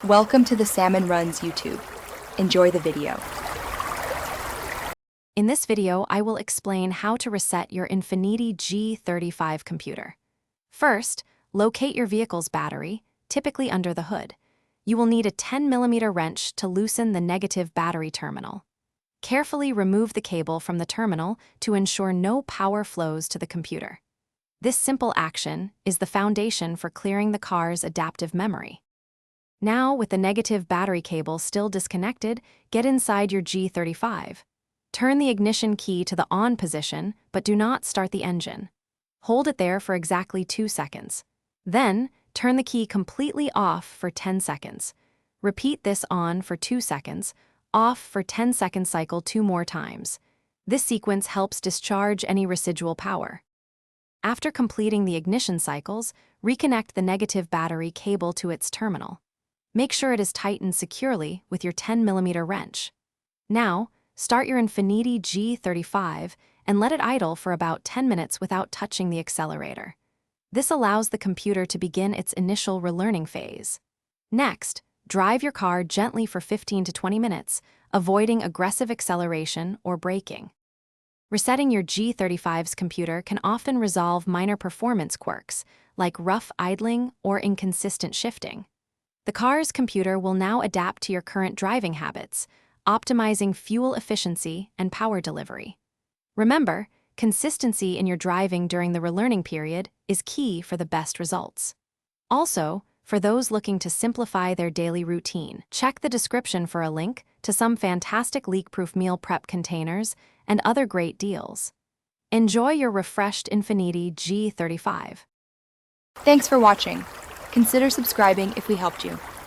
Welcome to the Salmon Runs YouTube. Enjoy the video. In this video, I will explain how to reset your Infiniti G35 computer. First, locate your vehicle's battery, typically under the hood. You will need a 10mm wrench to loosen the negative battery terminal. Carefully remove the cable from the terminal to ensure no power flows to the computer. This simple action is the foundation for clearing the car's adaptive memory. Now, with the negative battery cable still disconnected, get inside your G35. Turn the ignition key to the on position, but do not start the engine. Hold it there for exactly 2 seconds. Then, turn the key completely off for 10 seconds. Repeat this on for 2 seconds, off for 10-second cycle 2 more times. This sequence helps discharge any residual power. After completing the ignition cycles, reconnect the negative battery cable to its terminal. Make sure it is tightened securely with your 10mm wrench. Now, start your Infiniti G35 and let it idle for about 10 minutes without touching the accelerator. This allows the computer to begin its initial relearning phase. Next, drive your car gently for 15 to 20 minutes, avoiding aggressive acceleration or braking. Resetting your G35's computer can often resolve minor performance quirks, like rough idling or inconsistent shifting. The car's computer will now adapt to your current driving habits, optimizing fuel efficiency and power delivery. Remember, consistency in your driving during the relearning period is key for the best results. Also, for those looking to simplify their daily routine, check the description for a link to some fantastic leak-proof meal prep containers and other great deals. Enjoy your refreshed Infiniti G35. Thanks for watching. Consider subscribing if we helped you.